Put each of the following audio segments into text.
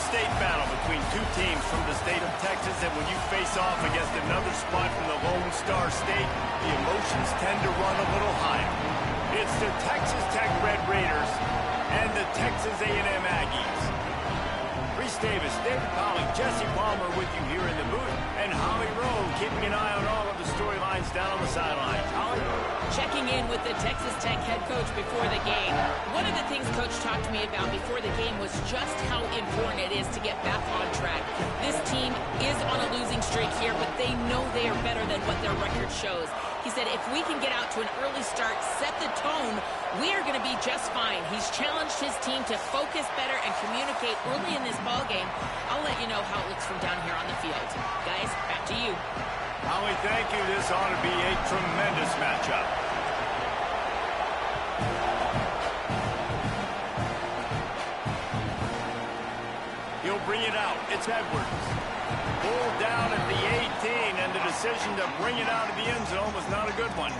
state battle between two teams from the state of Texas, and when you face off against another squad from the Lone Star State, the emotions tend to run a little higher. It's the Texas Tech Red Raiders and the Texas A&M Aggies. Reese Davis, David Pollock, Jesse Palmer with you here in the booth, and Holly Rowe keeping an eye on all of the storylines down on the sidelines. Holly? Checking in with the Texas Tech head coach before the game. One of the things Coach talked to me about before the game was just how important it is to get back on track. This team is on a losing streak here, but they know they are better than what their record shows. He said if we can get out to an early start, set the tone, we are going to be just fine. He's challenged his team to focus better and communicate early in this ball game. I'll let you know how it looks from down here on the field. Guys, back to you. Holly, thank you. This ought to be a tremendous matchup. He'll bring it out. It's Edwards. Pulled down at the 18, and the decision to bring it out of the end zone was not a good one.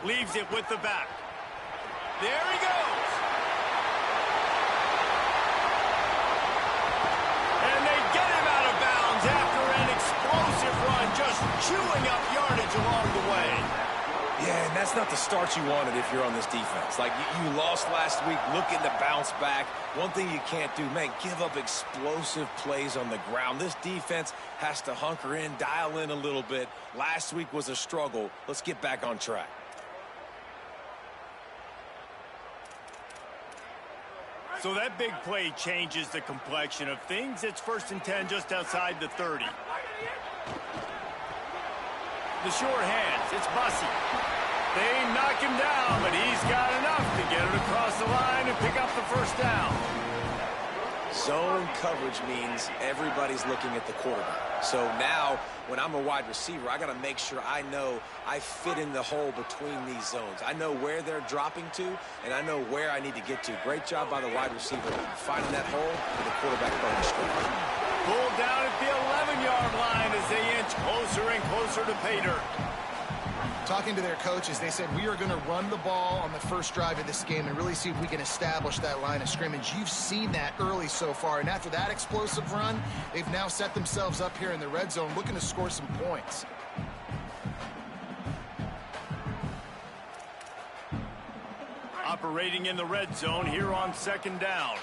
Leaves it with the back. There he goes. And they get him out of bounds after an explosive run, just chewing up yardage along the way. Yeah, and that's not the start you wanted if you're on this defense. Like, you lost last week, looking to bounce back. One thing you can't do, man, give up explosive plays on the ground. This defense has to hunker in, dial in a little bit. Last week was a struggle. Let's get back on track. So that big play changes the complexion of things. It's 1st and 10 just outside the 30. The sure hands, it's Bussey. They knock him down, but he's got enough to get it across the line and pick up the 1st down. Zone coverage means everybody's looking at the quarterback. So now, when I'm a wide receiver, I got to make sure I know I fit in the hole between these zones. I know where they're dropping to, and I know where I need to get to. Great job by the wide receiver finding that hole and the quarterback going straight. Pulled down at the 11-yard line as they inch closer and closer to pay dirt. Talking to their coaches, they said we are going to run the ball on the first drive of this game and really see if we can establish that line of scrimmage. You've seen that early so far, and after that explosive run, they've now set themselves up here in the red zone looking to score some points. Operating in the red zone here on 2nd down.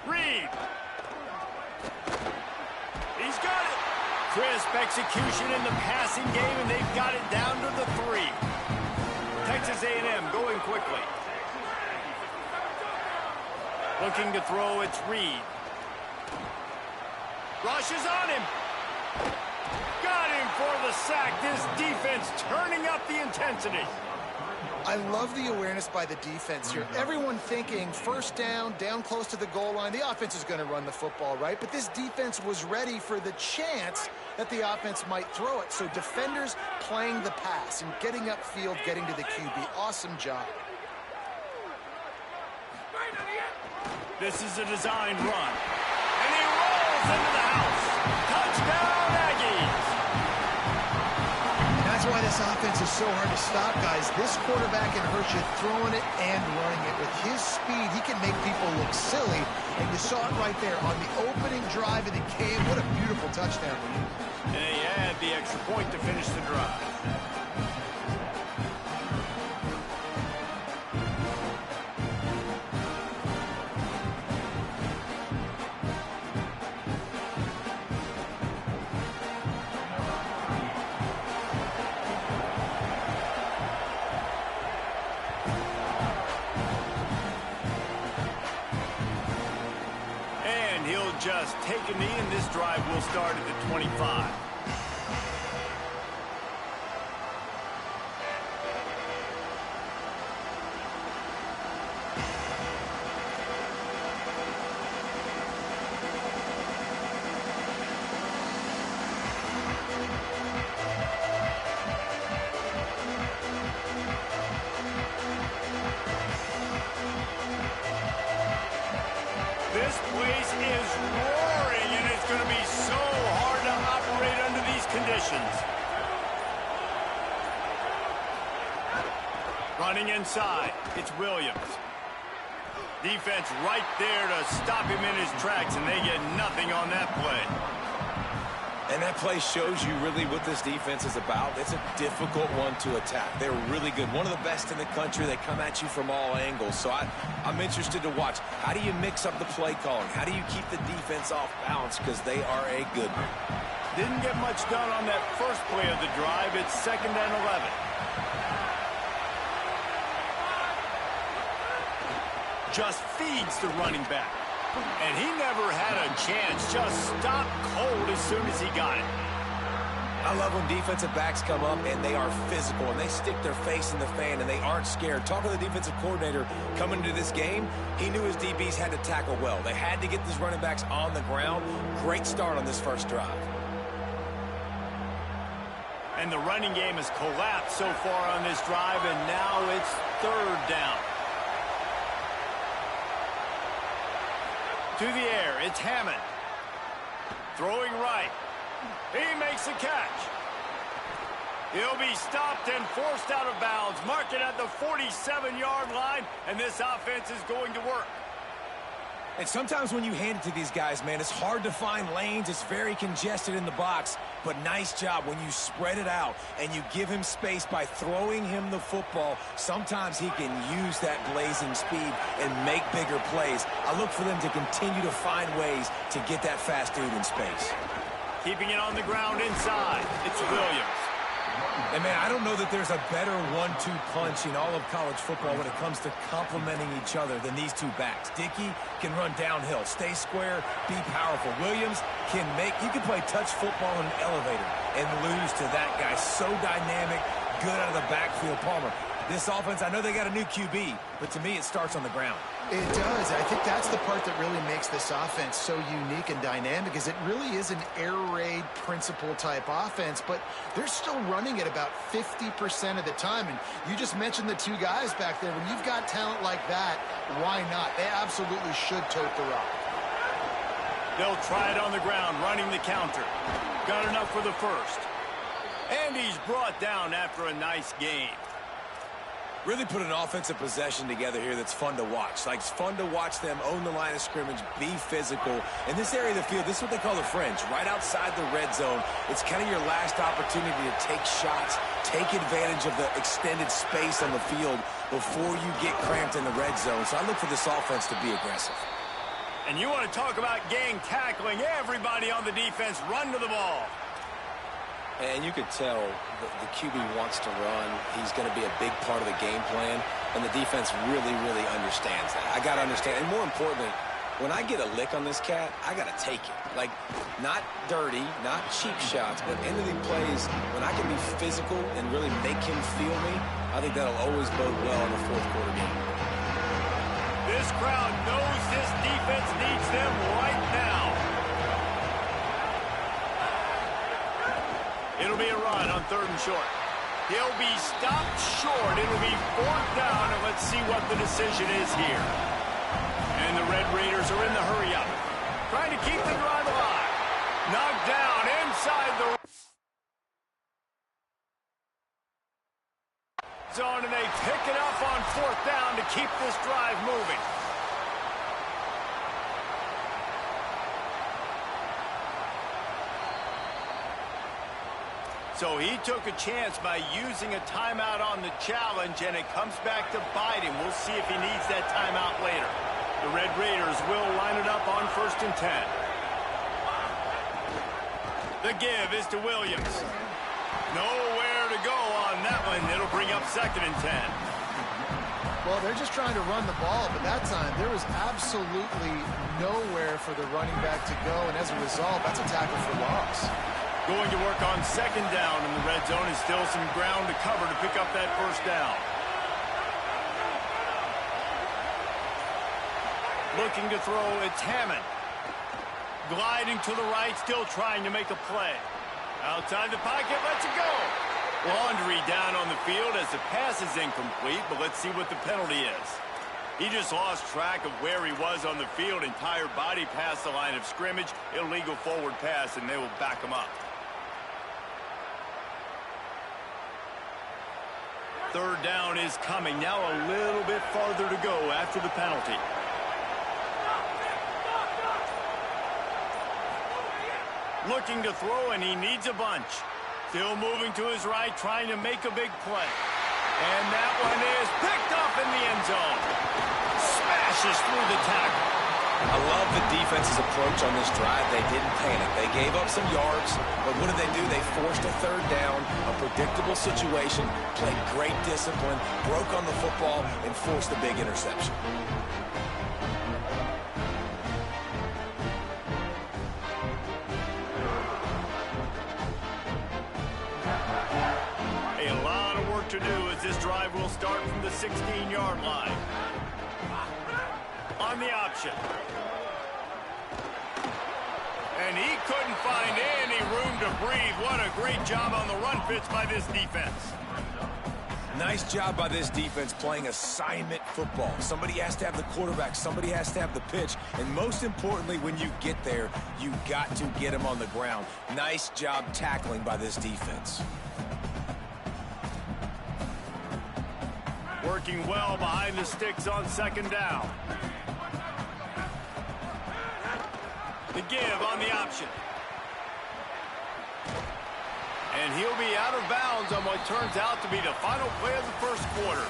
Reed. He's got it. Crisp execution in the passing game, and they've got it down to the 3. Texas A&M going quickly. Looking to throw, it's Reed. Rushes on him. Got him for the sack. This defense turning up the intensity. I love the awareness by the defense here. Everyone thinking 1st down, down close to the goal line. The offense is going to run the football, right? But this defense was ready for the chance that the offense might throw it. So defenders playing the pass and getting upfield, getting to the QB. Awesome job. This is a designed run. And he rolls into the house. Touchdown, Aggies. That's why this offense is so hard to stop, guys. This quarterback can hurt you throwing it and running it. With his speed, he can make people look silly. And you saw it right there on the opening drive of the game. What a beautiful touchdown. And they add the extra point to finish the drive. Just take a knee, and this drive will start at the 25. This place is roaring, and it's going to be so hard to operate under these conditions. Running inside, it's Williams. Defense right there to stop him in his tracks, and they get nothing on that play. And that play shows you really what this defense is about. It's a difficult one to attack. They're really good. One of the best in the country. They come at you from all angles. So I'm interested to watch. How do you mix up the play calling? How do you keep the defense off balance? Because they are a good one. Didn't get much done on that first play of the drive. It's 2nd and 11. Just feeds the running back. And he never had a chance. Just stopped cold as soon as he got it. I love when defensive backs come up and they are physical and they stick their face in the fan and they aren't scared. Talking to the defensive coordinator coming into this game, he knew his DBs had to tackle well. They had to get these running backs on the ground. Great start on this first drive. And the running game has collapsed so far on this drive, and now it's 3rd down. To the air, it's Hammond. Throwing right. He makes the catch. He'll be stopped and forced out of bounds. Mark it at the 47-yard line, and this offense is going to work. And sometimes when you hand it to these guys, man, it's hard to find lanes. It's very congested in the box. But nice job when you spread it out and you give him space by throwing him the football. Sometimes he can use that blazing speed and make bigger plays. I look for them to continue to find ways to get that fast dude in space. Keeping it on the ground inside. It's Williams. And, man, I don't know that there's a better 1-2 punch in all of college football when it comes to complementing each other than these two backs. Dickey can run downhill, stay square, be powerful. Williams can you can play touch football in an elevator and lose to that guy. So dynamic, good out of the backfield. Palmer, this offense, I know they got a new QB, but to me it starts on the ground. It does. I think that's the part that really makes this offense so unique and dynamic, is it really is an air raid principle type offense, but they're still running it about 50% of the time. And you just mentioned the two guys back there. When you've got talent like that, why not? They absolutely should tote the rock. They'll try it on the ground, running the counter. Got enough for the first. And he's brought down after a nice game. Really put an offensive possession together here that's fun to watch. Like, it's fun to watch them own the line of scrimmage, be physical. In this area of the field, this is what they call the fringe, right outside the red zone. It's kind of your last opportunity to take shots, take advantage of the extended space on the field before you get cramped in the red zone. So I look for this offense to be aggressive. And you want to talk about gang tackling. Everybody on the defense run to the ball. And you could tell the QB wants to run. He's going to be a big part of the game plan, and the defense really, really understands that. I got to understand, and more importantly, when I get a lick on this cat, I got to take it. Like, not dirty, not cheap shots, but end of the plays, when I can be physical and really make him feel me, I think that'll always bode well in the fourth quarter game. This crowd knows this defense needs them right now. It'll be a run on 3rd and short. He'll be stopped short. It'll be 4th down, and let's see what the decision is here. And the Red Raiders are in the hurry-up, trying to keep the drive alive. Knocked down inside the zone, and they pick it up on 4th down to keep this drive moving. So he took a chance by using a timeout on the challenge, and it comes back to bite him. We'll see if he needs that timeout later. The Red Raiders will line it up on 1st and 10. The give is to Williams. Nowhere to go on that one. It'll bring up 2nd and 10. Well, they're just trying to run the ball, but that time there was absolutely nowhere for the running back to go, and as a result, that's a tackle for loss. Going to work on 2nd down in the red zone, and still some ground to cover to pick up that 1st down. Looking to throw, it's Hammond. Gliding to the right, still trying to make a play. Outside the pocket, lets it go. Laundry down on the field as the pass is incomplete, but let's see what the penalty is. He just lost track of where he was on the field. Entire body past the line of scrimmage. Illegal forward pass, and they will back him up. Third down is coming. Now a little bit farther to go after the penalty. Looking to throw, and he needs a bunch. Still moving to his right, trying to make a big play. And that one is picked up in the end zone. Smashes through the tackle. I love the defense's approach on this drive. They didn't panic. They gave up some yards, but what did they do? They forced a third down, a predictable situation, played great discipline, broke on the football, and forced a big interception. To do as this drive will start from the 16-yard line. On the option. And he couldn't find any room to breathe. What a great job on the run fits by this defense. Nice job by this defense playing assignment football. Somebody has to have the quarterback. Somebody has to have the pitch. And most importantly, when you get there, you got to get him on the ground. Nice job tackling by this defense. Working well behind the sticks on second down. The give on the option. And he'll be out of bounds on what turns out to be the final play of the first quarter.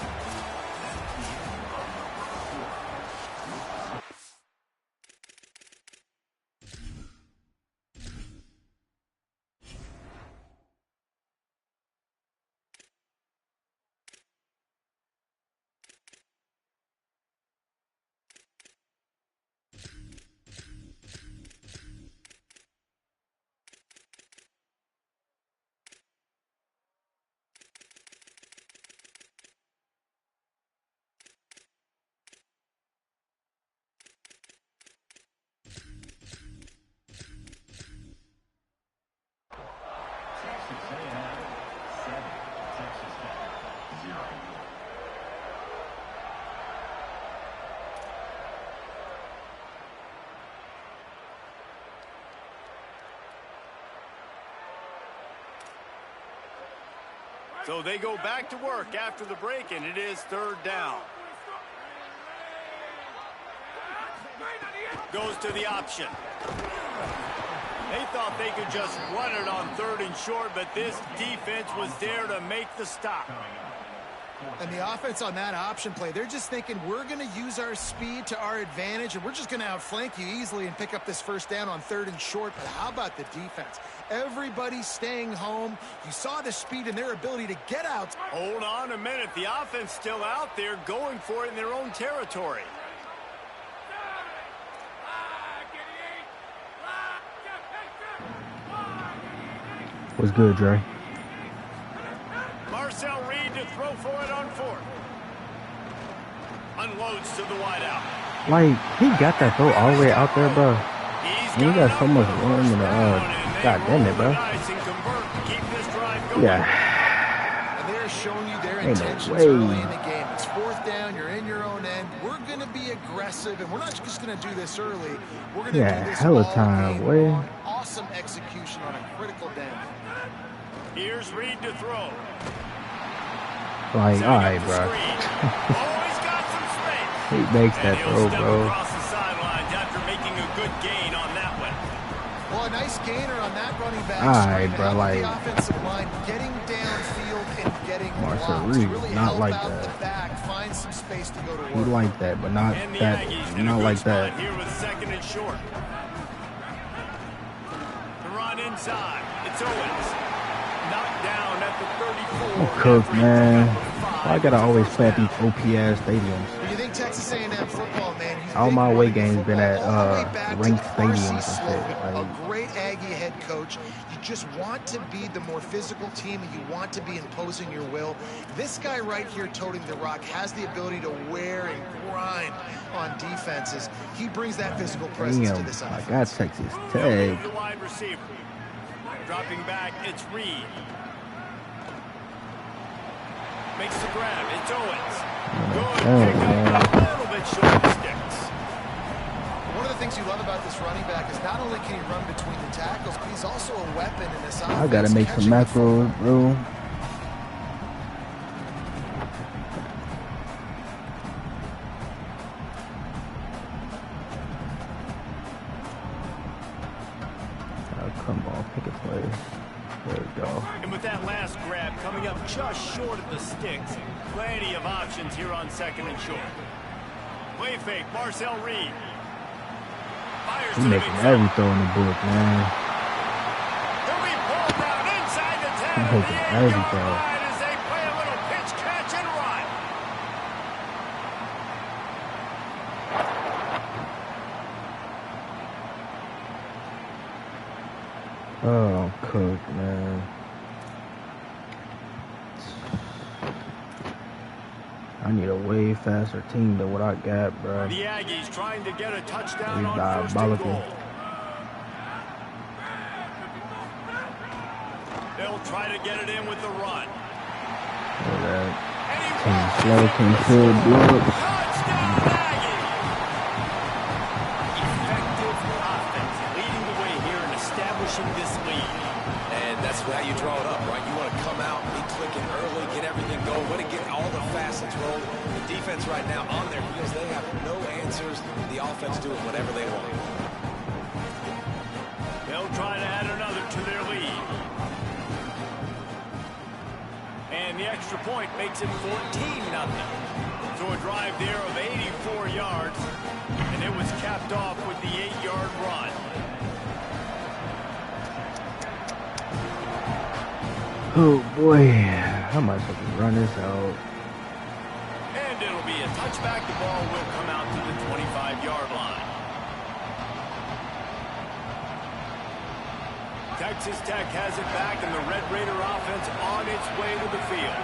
So they go back to work after the break, and it is third down. Goes to the option. They thought they could just run it on third and short, but this defense was there to make the stop. And the offense on that option play, they're just thinking we're going to use our speed to our advantage, and we're just going to outflank you easily and pick up this first down on third and short. But how about the defense? Everybody's staying home. You saw the speed and their ability to get out. Hold on a minute. The offense still out there going for it in their own territory. What's good, Dre? Marcel Reed to throw for it on fourth. Unloads to the wideout. Like, he got that throw all the way out there, bro. He got so much room in the God damn it, bro. Yeah. And they're showing you their intentions early in the game. It's fourth down, you're in your own end. We're going to be aggressive, and we're not just going to do this early. We're going to do this hella all time, game way. long. Awesome execution on a critical down. Here's Reed to throw. Like, all right, bro. He makes that throw, bro. Across the sidelines after making a good gain on that one. Well, a nice gainer on that running back. All right, bro. Like, the offensive line getting downfield and getting Marcel blocks. Reed, Really not help like out that. The back, find some space to go to work. He like that, but not that. Not like that. Here with second and short. The run inside. It's Owens. Knocked down at the 34. Cook, man. I gotta always play at these OPS stadiums. When you think Texas A&M football, man, all my away games been at ranked stadiums and shit. A great Aggie head coach. You just want to be the more physical team, and you want to be imposing your will. This guy right here toting the rock has the ability to wear and grind on defenses. He brings that physical presence to this offense. I got Texas Tech. The wide receiver. Dropping back, it's Reed. Makes the grab. It's Owens. Good pick up. A little bit it short of the sticks. One of the things you love about this running back is not only can he run between the tackles, but he's also a weapon in this offense. I gotta make some macros, bro. Come on, pick a play. There we go. And with that last grab coming up just short of the sticks, plenty of options here on 2nd and short. Play fake, Marcel Reed. Fires He's making every throw in the book, man. He'll be pulled down inside the 10 He's of the making every 8-yard throw. line as they play a little pitch, catch, and run. Oh, I'm cooked, man. I need a way faster team than what I got, bro. The Aggies trying to get a touchdown on He's 1st and diabolical. goal. They'll try to get it in with the run. Look at that. Team slow, team full blocks. Touchdown Aggies! Effective offense leading the way here and establishing this lead. And that's how you draw it up, right? You want to come out, be clicking early, get everything going, want to get all the facets rolling. The defense right now on their heels, they have no answers. The offense doing whatever they want. They'll try to add another to their lead. And the extra point makes it 14-0. So a drive there of 84 yards, and it was capped off with the 8-yard run. Oh boy, I might have to run this out. And it'll be a touchback. The ball will come out to the 25-yard line. Texas Tech has it back, and the Red Raider offense on its way to the field.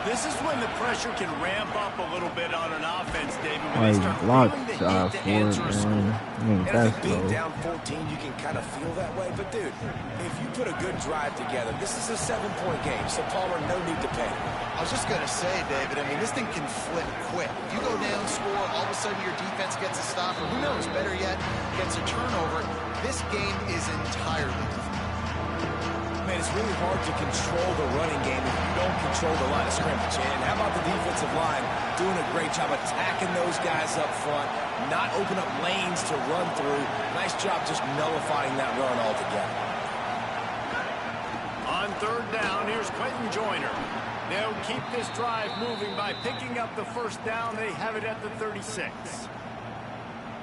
This is when the pressure can ramp up a little bit on an offense, David, when they start feeling the heat to answer a score. And I think being down 14, you can kind of feel that way. But, dude, if you put a good drive together, this is a 7-point game, so Palmer, no need to panic. I was just going to say, David, I mean, this thing can flip quick. If you go down, score, all of a sudden your defense gets a stop, or who knows, better yet, gets a turnover. This game is entirely different. Man, it's really hard to control the running game if you don't control the line of scrimmage. And how about the defensive line doing a great job attacking those guys up front, not open up lanes to run through. Nice job just nullifying that run altogether. On 3rd down, here's Quentin Joyner. They'll keep this drive moving by picking up the 1st down. They have it at the 36.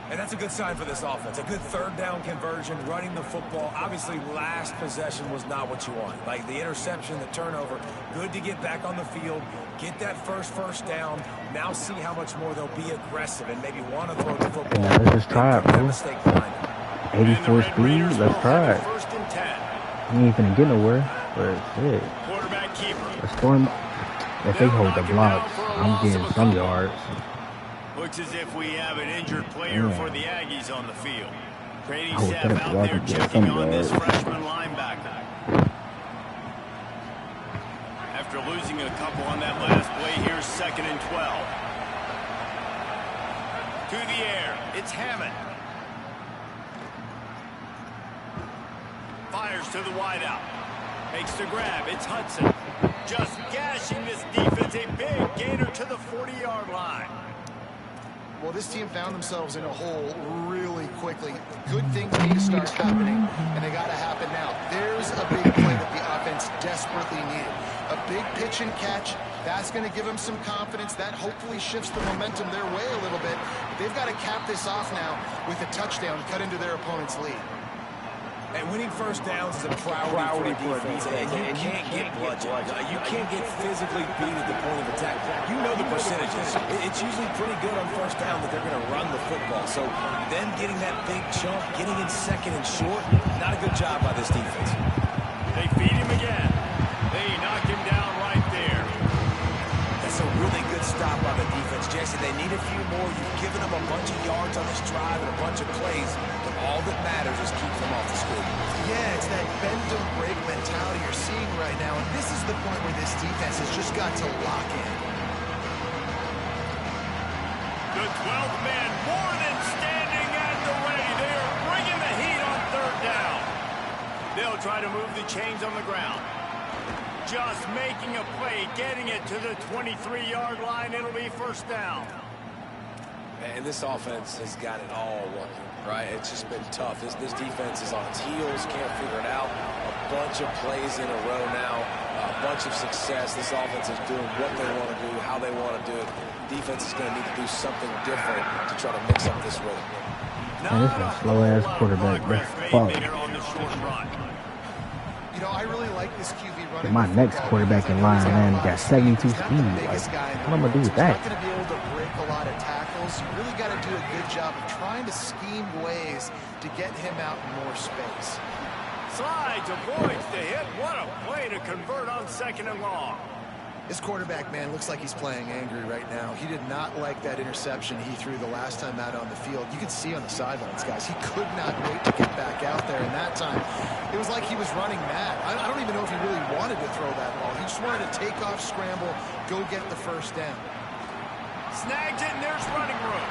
And that's a good sign for this offense. A good 3rd down conversion, running the football. Obviously, last possession was not what you want. Like the interception, the turnover. Good to get back on the field, get that first down. Now see how much more they'll be aggressive and maybe want to throw the football. Now let's just try it, bro. 84 speed, let's try it. 1st and 10. We ain't finna get nowhere, but shit. Quarterback keeper. Let's throw him. If they hold the blocks, I'm getting some yards. Looks as if we have an injured player for the Aggies on the field. Training Oh, staff that's out right, there get checking some on this yards. freshman linebacker. After losing a couple on that last play, here's 2nd and 12. To the air, it's Hammond. Fires to the wideout. Makes the grab, it's Hudson. Just gashing this defense, a big gainer to the 40-yard line. Well, this team found themselves in a hole really quickly. Good things need to start happening, and they got to happen now. There's a big play that the offense desperately needed. A big pitch and catch. That's going to give them some confidence. That hopefully shifts the momentum their way a little bit. But they've got to cap this off now with a touchdown cut into their opponent's lead. And winning 1st downs is a priority for a defense, and you can't get bludgeoned. You can't get physically beat at the point of attack. You know the percentages. It's usually pretty good on 1st down that they're going to run the football. So then getting that big chunk, getting in 2nd and short, not a good job by this defense. They feed him again. They knock him down right there. That's a really good stop by the defense, Jesse. They need a few more. You've given them a bunch of yards on this drive and a bunch of plays, but all that matters is keep them off the score. Yeah, it's that bend don't break mentality you're seeing right now, and this is the point where this defense has just got to lock in. The The 12th man more than standing at the ready. They are bringing the heat on third down. They'll try to move the chains on the ground. Just making a play, getting it to the 23-yard line. It'll be first down. And this offense has got it all working, right? It's just been tough. This defense is on its heels, can't figure it out. A bunch of plays in a row now, a bunch of success. This offense is doing what they want to do, how they want to do it. Defense is going to need to do something different to try to mix up this rhythm. Man, this is a slow-ass quarterback. That's fuck. You know, I really like this QB running. My next quarterback in line, man, got 72 speed. Like, what am I going to do with that? He's not going to be able to break a lot of tackles. You really got to do a good job of trying to scheme ways to get him out in more space. Slides, avoids the hit. What a play to convert on second and long. This quarterback, man, looks like he's playing angry right now. He did not like that interception he threw the last time out on the field. You can see on the sidelines, guys, he could not wait to get back out there. And that time, it was like he was running mad. I don't even know if he really wanted to throw that ball. He just wanted to take off, scramble, go get the first down. Snags it, and there's running room.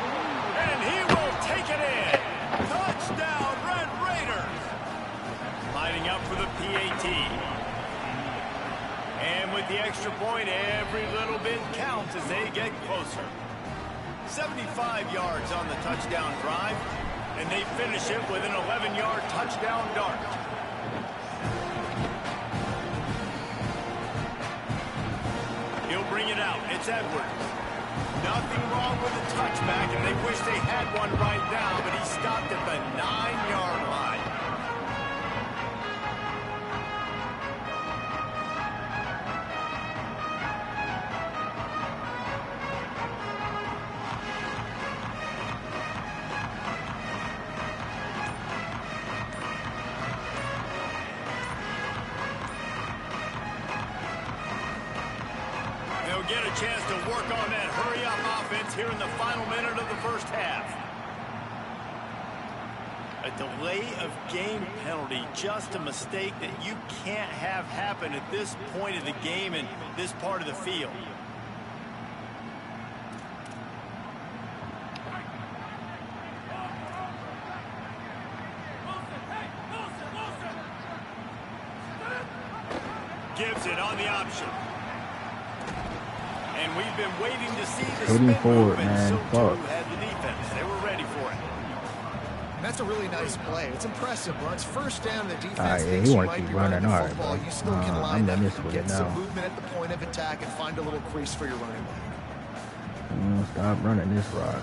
And he will take it in. Touchdown, Red Raiders. Lining up for the PAT. And with the extra point, every little bit counts as they get closer. 75 yards on the touchdown drive, and they finish it with an 11-yard touchdown dart. He'll bring it out. It's Edwards. Nothing wrong with the touchback, and they wish they had one right now, but he stopped at the 9-yard line. Get a chance to work on that hurry-up offense here in the final minute of the first half. A delay of game penalty, just a mistake that you can't have happen at this point of the game and this part of the field. Gives it on the option. And we've been waiting to see the spin forward, movement. man. So Fuck. too had the defense. They were ready for it. And that's a really nice play. It's impressive, bro. It's first down. The defense Yeah, thinks he you wanna might keep be running running. the All right, football. bro. You still can line I'm up, done this with get it some now. movement at the point of attack, and find a little crease for your running back. Stop running this rock.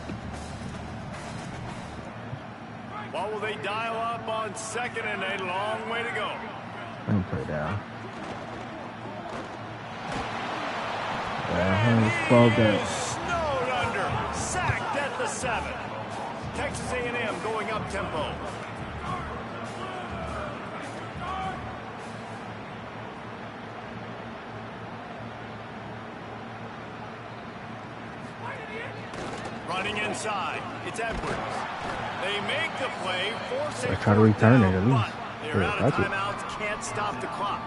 What will they dial up on second and a long way to go? Let me play down. Fuck that. Snowed under. Sacked at the 7. Texas A&M going up tempo. Running inside. It's Edwards. They make the play. Force a Try to return it at least. They're out of That's it. timeouts. Can't stop the clock.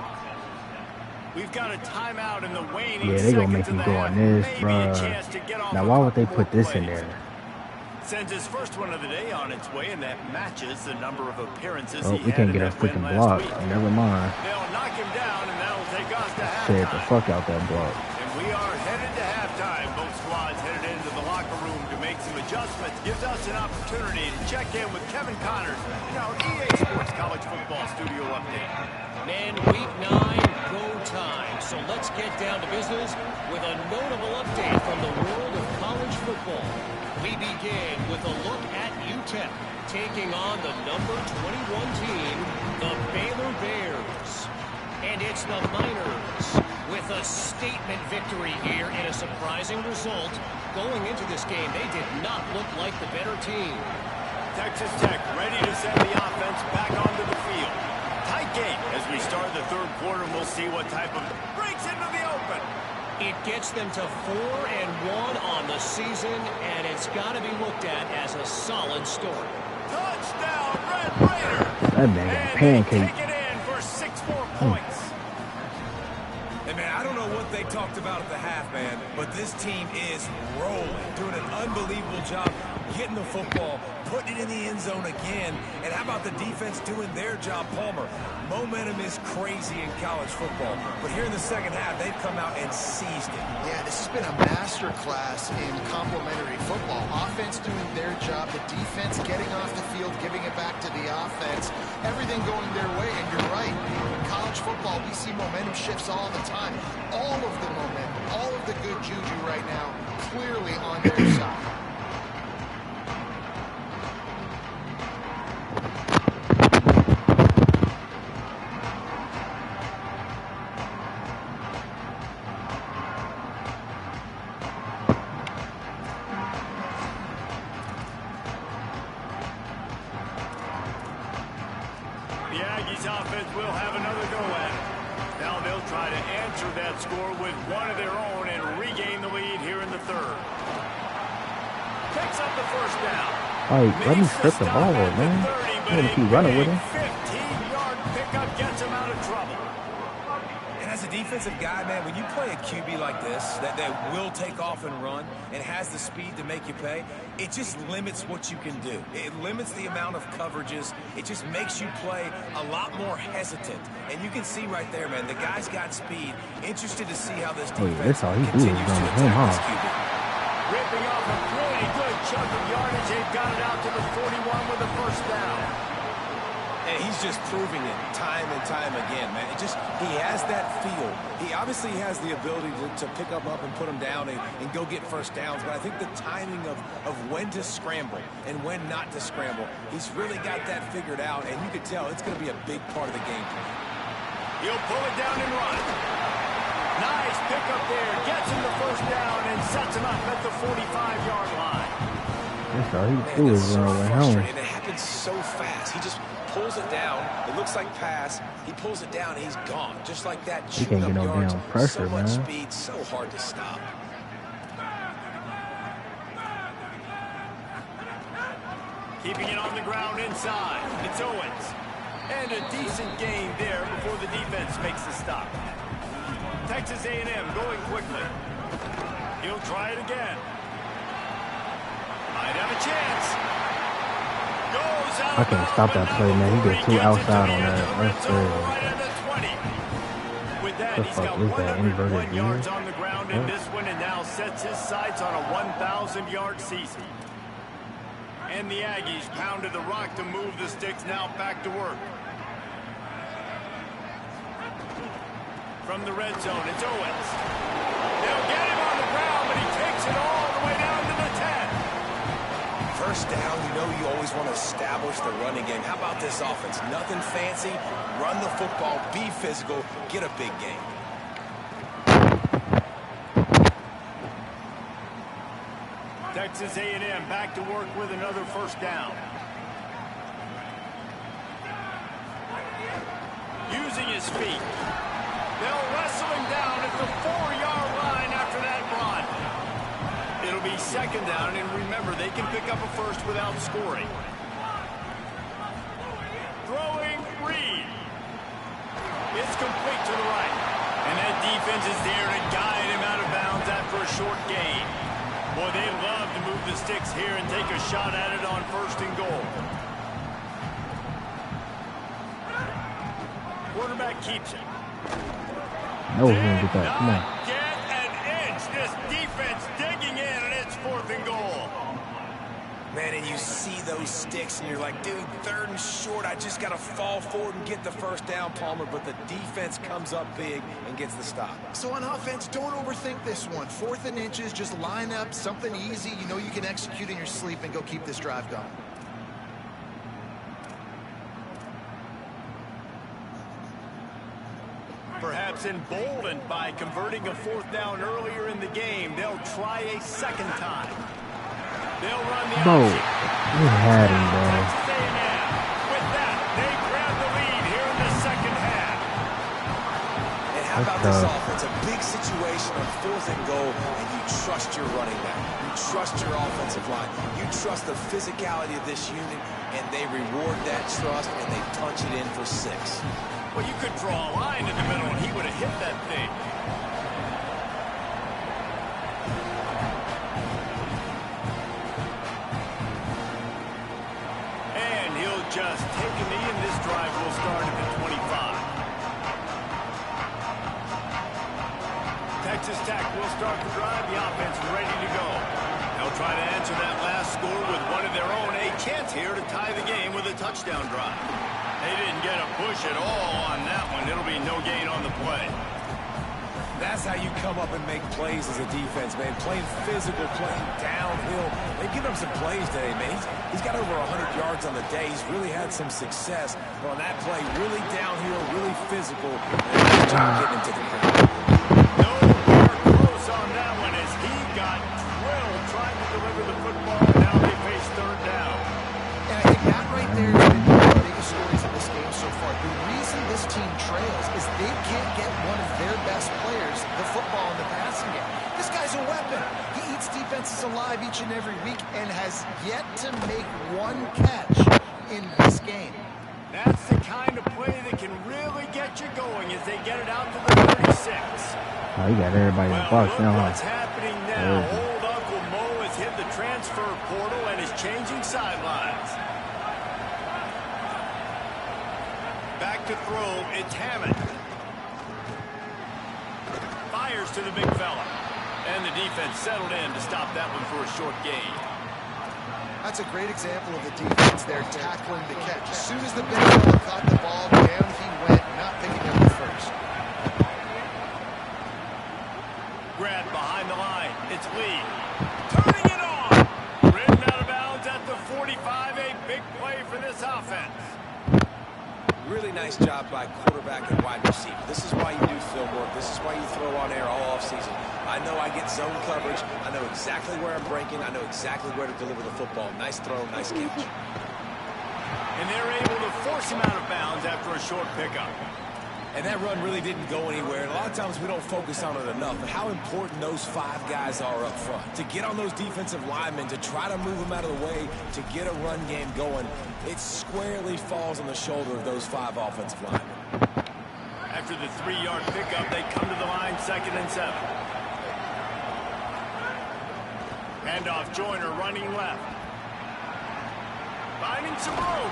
We've got a timeout in the waning Yeah, they gonna make seconds me of go the on half. this, Maybe a bruh. chance to get off Now, a why would they couple put this in plays. there? Sends his first one of the day on its way, and that matches the number of appearances Oh, he we had can't in get a that win freaking last block. week. Never mind. They'll knock him down, and that'll take us to Said the halftime. fuck out that block. And we are headed to halftime. Both squads headed into the locker room to make some adjustments. Gives us an opportunity to check in with Kevin Connors in our EA Sports College Football Studio Update. Man, week 9, go time. So let's get down to business with a notable update from the world of college football. We begin with a look at UTEP taking on the number 21 team, the Baylor Bears. And it's the Miners with a statement victory here in a surprising result. Going into this game, they did not look like the better team. Texas Tech ready to send the offense back onto the field. Tight game as we start the third quarter. We'll see what type of breaks into the open. It gets them to 4-1 on the season, and it's got to be looked at as a solid story. Touchdown, Red Raiders! That man got And they pancake. take it in for 6 more points. Hey, man, I don't know what what they talked about at the half, man, but this team is rolling, doing an unbelievable job getting the football, putting it in the end zone again. And how about the defense doing their job, Palmer? Momentum is crazy in college football, but here in the second half, they've come out and seized it. Yeah, this has been a master class in complementary football. Offense doing their job, the defense getting off the field, giving it back to the offense, everything going their way. And you're right, in college football, we see momentum shifts all the time. All of the momentum, all of the good juju right now, clearly on their side. The Aggies offense will have another go at it. Now they'll try to answer that score with one of their own and regain the lead here in the third. Picks up the first down. All right, let me strip the ball, man. I'm gonna keep running with him. 15-yard pickup gets him out of trouble. And as a defensive guy, man, when you play a QB like this, that will take off and run and has the speed to make you pay, it just limits what you can do. It limits the amount of coverages. It just makes you play a lot more hesitant. And you can see right there, man, the guy's got speed. Interested to see how this defense continues to attack this QB. Ripping off a pretty good chunk of yardage. They've got it out to the 41 with a first down. And he's just proving it time and time again, man. He has that feel. He obviously has the ability to pick up and put them down and go get first downs. But I think the timing of when to scramble and when not to scramble, he's really got that figured out. And you can tell it's going to be a big part of the game plan. He'll pull it down and run. Nice pickup there. Gets him the first down and sets him up at the 45-yard line. That's all he do is run away home. And it happens so fast. He just pulls it down. It looks like pass. He pulls it down, and he's gone. Just like that. He can't get no damn pressure, so much man. speed, so hard to stop. Keeping it on the ground inside. It's Owens. And a decent gain there before the defense makes the stop. Texas A&M going quickly. He'll try it again. Might have a chance. Goes out. I can't stop that play, man. He gets too outside on that. That's crazy. Right at the 20. With that, he's got 101 yards on the ground in this one and now sets his sights on a 1,000-yard season. And the Aggies pounded the rock to move the sticks, now back to work. From the red zone, it's Owens. They'll get him on the ground, but he takes it all the way down to the 10. First down, you know you always want to establish the running game. How about this offense? Nothing fancy. Run the football, be physical, get a big game. Texas A&M back to work with another first down. Using his feet. They'll wrestle him down at the 4-yard line after that run. It'll be second down, and remember, they can pick up a first without scoring. Throwing Reed. It's complete to the right. And that defense is there to guide him out of bounds after a short gain. Boy, they love to move the sticks here and take a shot at it on first and goal. Quarterback keeps it. No, he didn't get that. Come on. Get an inch. This defense digging in, and it's fourth and goal. Man, and you see those sticks, and you're like, dude, third and short. I just got to fall forward and get the first down, Palmer. But the defense comes up big and gets the stop. So on offense, don't overthink this one. 4th and inches, just line up something easy. You know you can execute in your sleep and go keep this drive going. Perhaps emboldened by converting a fourth down earlier in the game, they'll try a second time. They'll run the Bro, option. we had him, bro. Texas A&M. With that, they grab the lead here in the second half. And how about this offense? A big situation on 4th and goal, and you trust your running back. You trust your offensive line. You trust the physicality of this unit, and they reward that trust, and they punch it in for 6. Well, you could draw a line in the middle, and he would have hit that thing. will start at the 25. Texas Tech will start the drive. The offense ready to go. They'll try to answer that last score with one of their own. A chance here to tie the game with a touchdown drive. They didn't get a push at all on that one. It'll be no gain on the play. That's how you come up and make plays as a defense, man. Playing physical, playing downhill. They've given him some plays today, man. He's got over 100 yards on the day. He's really had some success. But on that play, really downhill, really physical. And a good job getting into the ground. Nowhere close on that one as he got drilled trying to deliver the football. Now they face third down. And I think that right there has been one of the biggest stories of this game so far. The reason this team trails is they can't get one of their best players the football in the passing game. This guy's a weapon. He eats defenses alive each and every week and has yet to make one catch in this game. That's the kind of play that can really get you going as they get it out to the 36. Oh, you got everybody in the box now. What's happening now? Old Uncle Mo has hit the transfer portal and is changing sidelines. Back to throw, it's Hammond. Fires to the big fella. And the defense settled in to stop that one for a short gain. That's a great example of the defense there tackling the catch. As soon as the big fella caught the ball, down he went, not picking up the first. Grab behind the line. It's Lee. Turning it on. Ridden out of bounds at the 45. A big play for this offense. Really nice job by quarterback and wide receiver. This is why you do film work. This is why you throw on air all offseason. I know I get zone coverage. I know exactly where I'm breaking. I know exactly where to deliver the football. Nice throw, nice catch. And they're able to force him out of bounds after a short pickup. And that run really didn't go anywhere. And a lot of times we don't focus on it enough. But how important those 5 guys are up front. To get on those defensive linemen, to try to move them out of the way, to get a run game going, it squarely falls on the shoulder of those 5 offensive linemen. After the 3-yard pickup, they come to the line, 2nd and 7. Handoff, Joyner running left. Finding some room.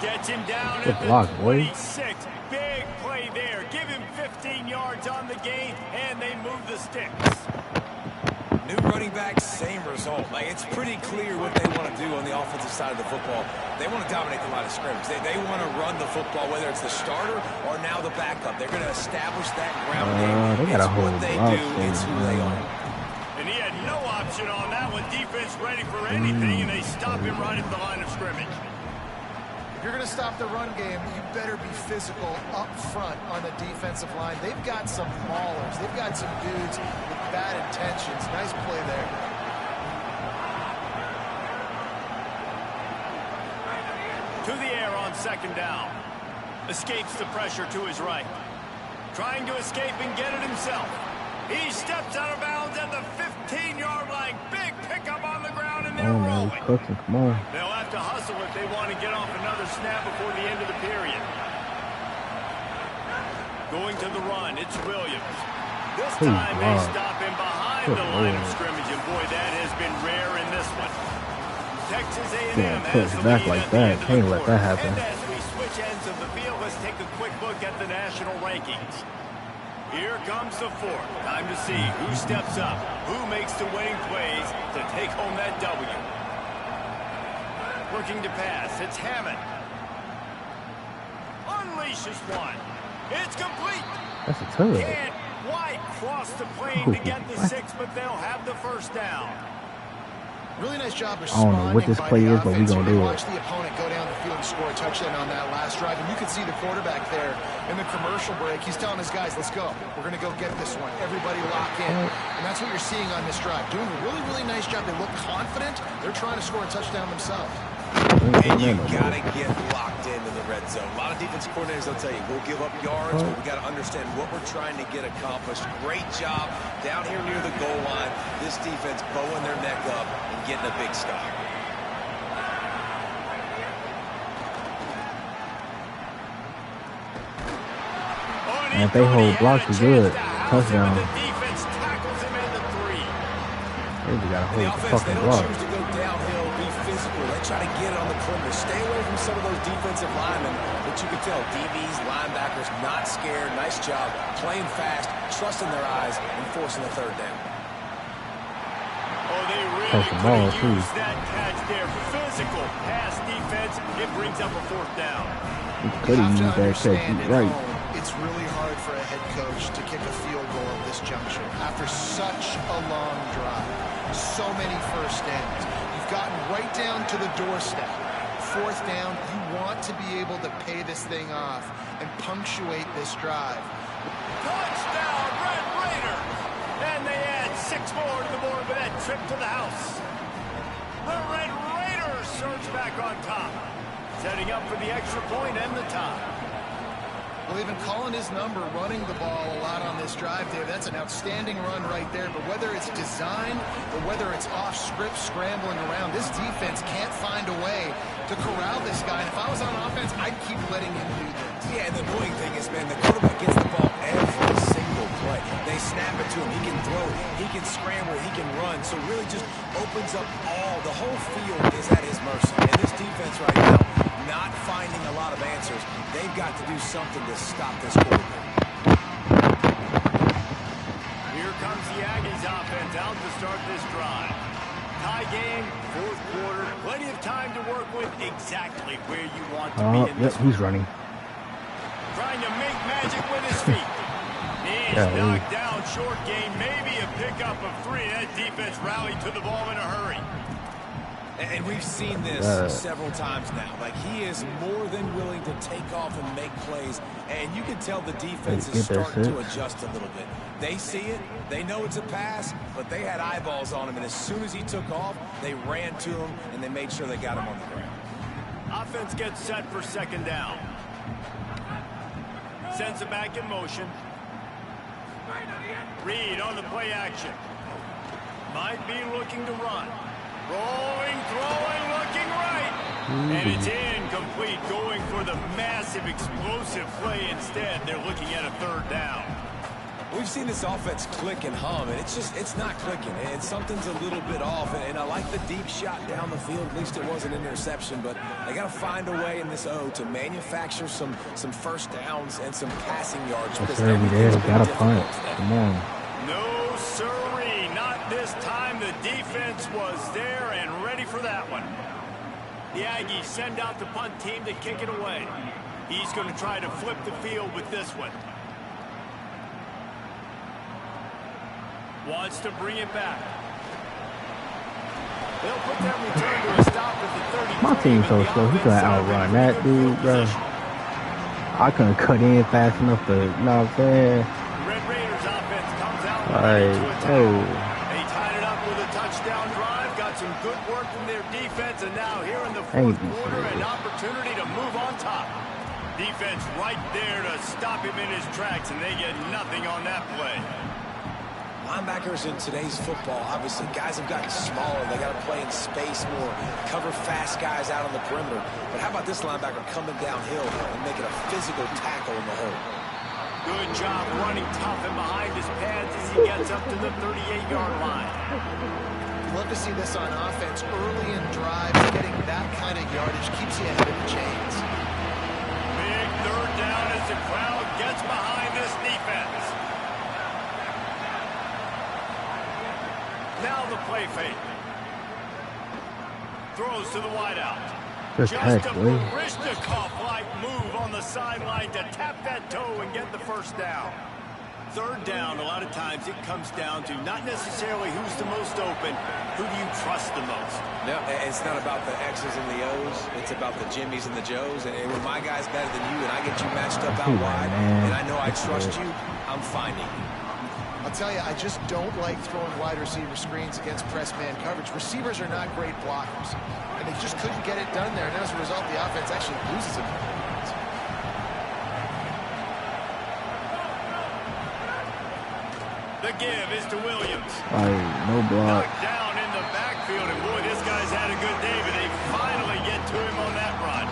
Gets him down at the 26. Big play there. Give him 15 yards on the gain, and they move the sticks. New running back, same result. Like, it's pretty clear what they want to do on the offensive side of the football. They want to dominate the line of scrimmage. They want to run the football, whether it's the starter or now the backup. They're going to establish that ground game. It's what they do. It's who they are. And he had no option on that one. Defense ready for anything, and they stop him right at the line of scrimmage. If you're going to stop the run game, you better be physical up front on the defensive line. They've got some maulers. They've got some dudes with bad intentions. Nice play there. To the air on 2nd down. Escapes the pressure to his right. Trying to escape and get it himself. He steps out of bounds at the 15-yard line. Big pickup on the ground, and they're rolling. Cooking, come on. They'll have to hustle if they want to get off another snap before the end of the period. Going to the run, it's Williams. This time they stop him behind the line of scrimmage, and boy, that has been rare in this one. Texas A&M has the lead like at that. the Can't end of let the that quarter. happen. And as we switch ends of the field, let's take a quick look at the national rankings. Here comes the 4th. Time to see who steps up, who makes the winning plays to take home that W. Working to pass, it's Hammond. Unleashes one. It's complete. That's a ton. Can't quite cross the plane to get the 6, but they'll have the 1st down. Really nice job I don't know what this responding play by the is, but we offense. gonna do it. Watch the opponent go down the field and score a touchdown on that last drive. And you can see the quarterback there in the commercial break. He's telling his guys, let's go. We're going to go get this one. Everybody lock in. And that's what you're seeing on this drive. Doing a really, really nice job. They look confident. They're trying to score a touchdown themselves. And you got to get locked into the red zone. A lot of defensive coordinators will tell you, we'll give up yards, but we got to understand what we're trying to get accomplished. Great job down here near the goal line. This defense bowing their neck up and getting a big stop. And if they hold blocks, are good. Touchdown. The defense tackles him at the 3. They just gotta And the hold the offense, they fucking don't block. choose to go downhill, be physical. They try to get it on the perimeter. Stay away from some of those defensive linemen. But you can tell, DBs, linebackers, not scared. Nice job playing fast, trusting their eyes, and forcing the third down. Oh, they really Touch the ball, could too. use that catch there. Physical pass defense. It brings up a fourth down. He could have used that catch. Understand He's at right. home, it's really hard for a head coach to kick a field goal at this juncture after such a long drive. So many first downs. You've gotten right down to the doorstep. Fourth down, you want to be able to pay this thing off and punctuate this drive. Touchdown, Red Raiders! And they add 6 more to the board with that trip to the house. The Red Raiders surge back on top, setting up for the extra point and the tie. Well, they've been calling his number, running the ball a lot on this drive, Dave. That's an outstanding run right there. But whether it's designed or whether it's off script, scrambling around, this defense can't find a way to corral this guy. And if I was on offense, I'd keep letting him do this. Yeah, and the annoying thing is, man, the quarterback gets the ball every single play. They snap it to him. He can throw it. He can scramble. He can run. So really just opens up the whole field is at his mercy. And this defense right now, not finding a lot of answers. They've got to do something to stop this quarterback. Here comes the Aggies offense out to start this drive. Tie game, fourth quarter, plenty of time to work with exactly where you want to be in Yep, this. he's running. Trying to make magic with his feet. He's knocked down, short game, maybe a pickup of 3. That defense rallied to the ball in a hurry. And we've seen this several times now. Like, he is more than willing to take off and make plays. And you can tell the defense is starting to adjust a little bit. They see it. They know it's a pass, but they had eyeballs on him. And as soon as he took off, they ran to him, and they made sure they got him on the ground. Offense gets set for second down. Sends it back in motion. Reed on the play action. Might be looking to run. Rolling, throwing, looking right. And it's incomplete, going for the massive, explosive play instead. They're looking at a third down. We've seen this offense click and hum, and it's not clicking. And something's a little bit off. And I like the deep shot down the field. At least it was an interception. But they got to find a way in this O to manufacture some first downs and some passing yards. Yes, sir, we did. Got a punt. Come on. No, sirree. Not this time. The defense was there and ready for that one. The Aggies send out the punt team to kick it away. He's going to try to flip the field with this one. Wants to bring it back. They'll put that return to a stop at the 33. My team's so slow. He couldn't outrun that dude, bro. I couldn't cut in fast enough to, you know what I'm saying? Red Raiders offense comes out Like, They tied it up with a touchdown drive. Got some good work from their defense, and now here in the fourth quarter, an opportunity to move on top. Defense right there to stop him in his tracks, and they get nothing on that play. Linebackers in today's football, obviously, guys have gotten smaller. They got to play in space more, cover fast guys out on the perimeter. But how about this linebacker coming downhill and making a physical tackle in the hole? Good job running tough and behind his pads as he gets up to the 38-yard line. You love to see this on offense early in drives. Getting that kind of yardage keeps you ahead of the chains. Big third down as the crowd gets behind this defense. Now the play fake. Throws to the wideout. Just a Barishnikov-like move on the sideline to tap that toe and get the first down. Third down, a lot of times it comes down to not necessarily who's the most open, who do you trust the most? No, it's not about the X's and the O's. It's about the Jimmys and the Joes. And when my guy's better than you and I get you matched up out wide, and I know I trust you, I'm finding you. I'll tell you, I just don't like throwing wide receiver screens against press man coverage. Receivers are not great blockers, and they just couldn't get it done there. And as a result, the offense actually loses it. The give is to Williams. No block. Knocked down in the backfield, and boy, this guy's had a good day, but they finally get to him on that run.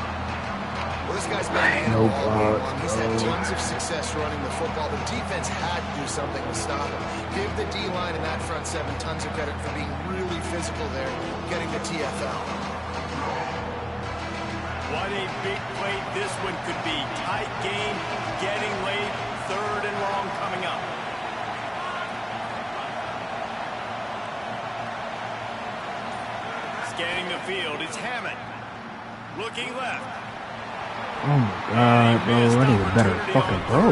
Well, this guy's been an No animal all game block. long. He's had tons of success running the football. The defense had to do something to stop him. Give the D-line and that front seven tons of credit for being really physical there, getting the TFL. What a big play this one could be. Tight game, getting late, 3rd and long coming up. Scanning the field, it's Hammond. Looking left. Oh my god, bro. I need a better fucking throw.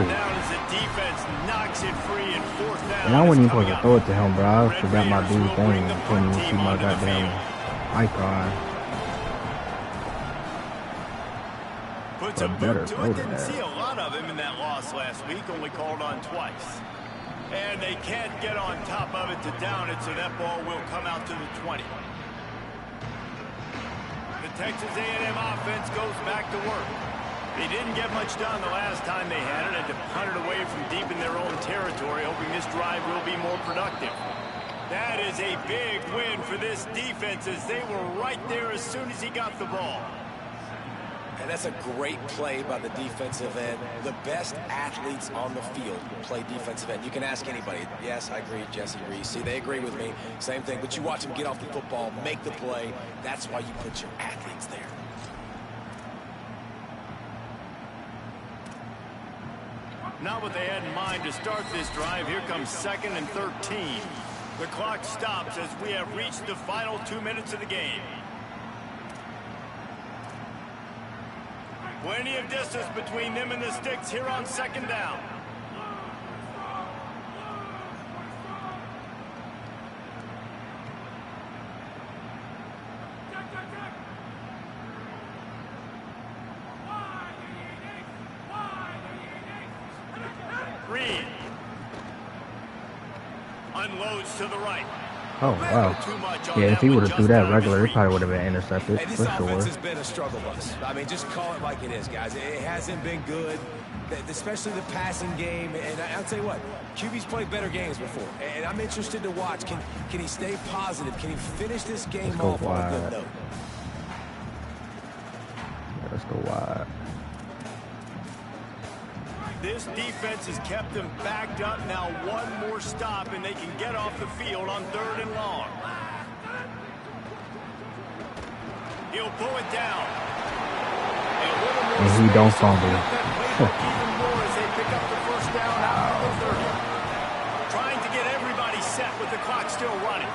And I wasn't even supposed to throw it to him, bro. I forgot my dude's thing and couldn't even see my goddamn icon. Put some boot to it. Didn't see a lot of him in that loss last week. Only called on twice. And they can't get on top of it to down it, so that ball will come out to the 20. The Texas A&M offense goes back to work. They didn't get much done the last time they had it, and to punt it away from deep in their own territory, hoping this drive will be more productive. That is a big win for this defense, as they were right there as soon as he got the ball. And that's a great play by the defensive end. The best athletes on the field play defensive end. You can ask anybody. Yes, I agree, Jesse Reese. See, they agree with me. Same thing. But you watch them get off the football, make the play. That's why you put your athletes there. Not what they had in mind to start this drive. Here comes 2nd and 13. The clock stops as we have reached the final 2 minutes of the game. Plenty of distance between them and the sticks here on 2nd down. Reed unloads to the right. Oh, wow. Yeah, if he would have threw that regular, it probably would have been intercepted, hey, this for offense sure. has been a struggle bus. I mean, just call it like it is, guys. It hasn't been good, especially the passing game. And I'll tell you what, QB's played better games before. And I'm interested to watch. Can he stay positive? Can he finish this game off on a good note? Yeah, let's go wide. This defense has kept them backed up. Now one more stop, and they can get off the field on 3rd and long. He'll pull it down. And he don't fumble. Even more as they pick up the 1st down out of the 30. Trying to get everybody set with the clock still running.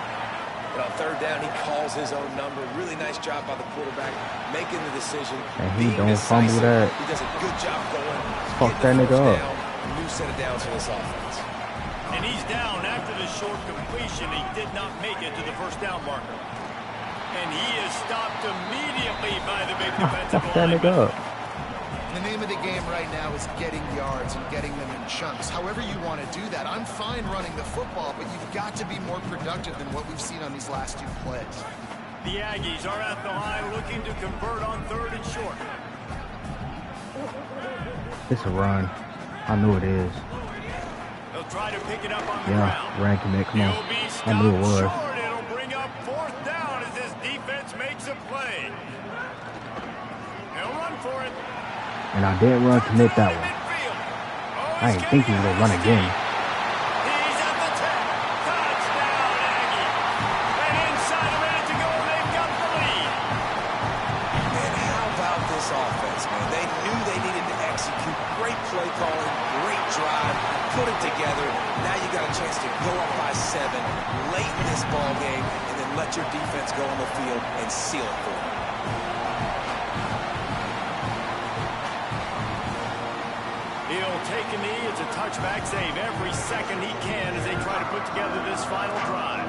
But on 3rd down, he calls his own number. Really nice job by the quarterback making the decision. And he don't fumble that. He does a good job going. Fuck that nigga up. A new set of downs for this offense. And he's down after the short completion. He did not make it to the 1st down marker. And he is stopped immediately by the big defensive Fuck that lineman. nigga up. The name of the game right now is getting yards and getting them in chunks. However you want to do that. I'm fine running the football, but you've got to be more productive than what we've seen on these last 2 plays. The Aggies are at the line looking to convert on 3rd and short. It's a run. I knew it is. They'll try to pick it up on the Yeah, ground. ran commit, come on. He'll be I knew it was. short. It'll bring up 4th down as this defense makes a play. They'll run for it. And I didn't run commit that one. I didn't think he was going to run again. He's at the 10. Touchdown, Aggie. And inside a minute to go, they've got the lead. And how about this offense, man? They knew they needed to execute. Great play calling, great drive, put it together. Now you got a chance to go up by 7 late in this ball game and then let your defense go on the field and seal it for them. He'll take a knee. It's a touchback save every second he can as they try to put together this final drive.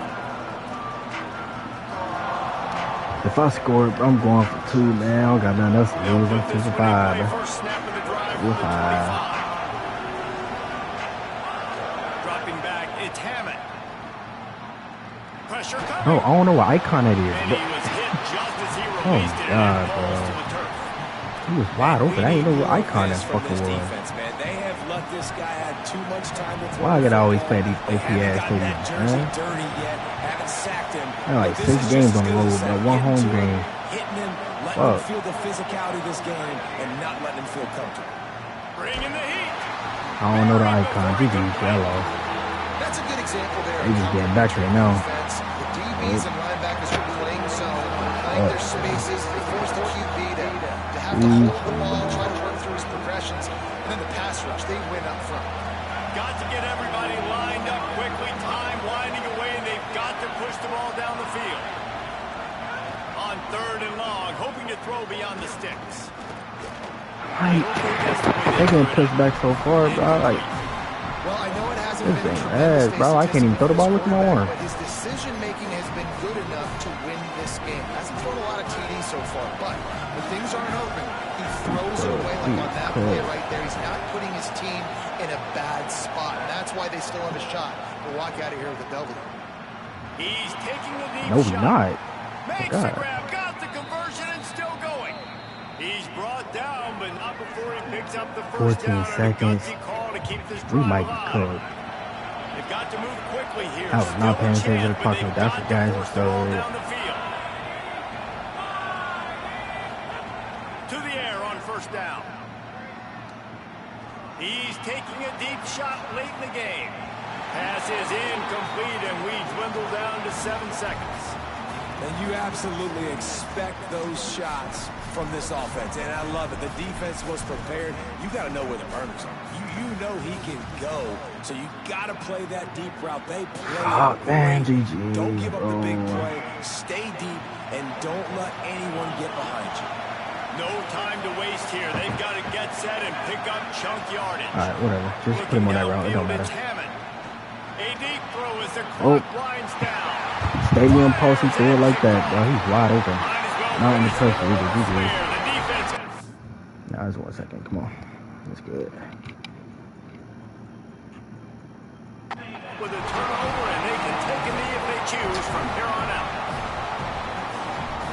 If I score, I'm going for 2, man. I don't got nothing else to lose. I'm 2 for 5. First snap of the drive. 2 for 5. Dropping back, it's Hammond. Pressure coming. Oh, I don't know what icon that is. And he was hit just as he Oh, released it, God, and it falls bro. to the turf. He was wide open. I didn't know what icon that From fucker this was. defense, man. They have let this guy have too much time to throw. Why I gotta always play these They OP haven't ass gotten that teams, jersey man? dirty yet. Haven't sacked him. I had like But 6 this is games just on the as good road, as but that. 1 Getting home to him, game. hitting him, Letting him feel the physicality of this game and not letting him feel comfortable. Bringing the heat. I don't know the icon. He's yellow. That's a good example there. He's just getting back there now. The DBs and linebackers are playing zone, playing their spaces. They force the QB to have to hold the ball, try to work through his progressions, and then the pass rush, they win up front. Got to get everybody lined up quickly. Time winding away, and they've got to push the ball down the field. On 3rd and long, hoping to throw beyond the sticks. They're getting pushed back so far, bro. Like, well, I know it hasn't this been ain't tremendous ass, bro. I can't even throw the ball with my arm. but his decision-making has been good enough to win this game. Hasn't thrown a lot of TDs so far, but when things aren't open, he throws it away like on that play right there. He's not putting his team in a bad spot, and that's why they still have a shot to walk out of here with a W. He's taking the deep No, shot. not. Makes the grab, got the conversion, and still going. He's brought down, but not before he picks up the first 14 down. seconds. Call to keep this We drive might be alive. cooked. They've got to move quickly here. I was not paying attention to the clock. That's the guys who started. To the air on 1st down. He's taking a deep shot late in the game. Pass is incomplete, and we dwindle down to 7 seconds. And you absolutely expect those shots from this offense, and I love it. The defense was prepared. You got to know where the burners are. You know he can go, so you got to play that deep route. They play it man, great. GG. Don't give up the big play. Stay deep, and don't let anyone get behind you. No time to waste here. They've got to get set and pick up chunk yardage. All right, whatever. Just put him on that route. It don't matter. A deep throw as the clock winds down. Stadium post, he threw it like that, bro. He's wide open. Not in the pressure either. Nah, just 1 second. Come on. That's good. With a turnover, and they can take a knee if they choose from here on out.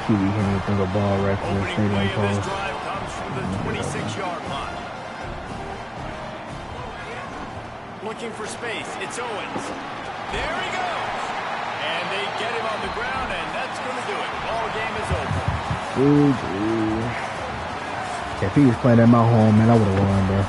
QB can't even think of ball right from the Opening play stadium of this post. drive comes from the 26-yard line. Looking for space. It's Owens. There he goes. And they get him on the ground, and that's going to do it. Ball game is over. If he was playing at my home, man, I would have won, bro.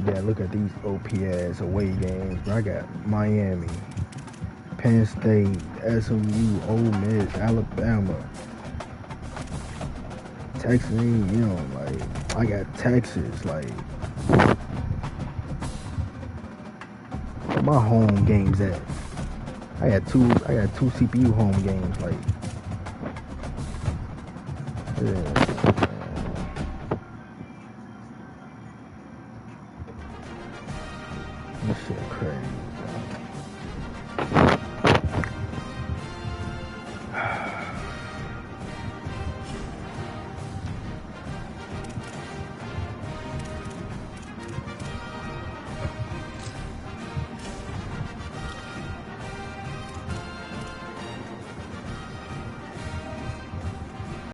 Yeah, look at these OPS away games. I got Miami, Penn State, SMU, Ole Miss, Alabama, Texas A&M. Like, I got Texas. Like, where my home games at? I got two CPU home games. Like, yeah.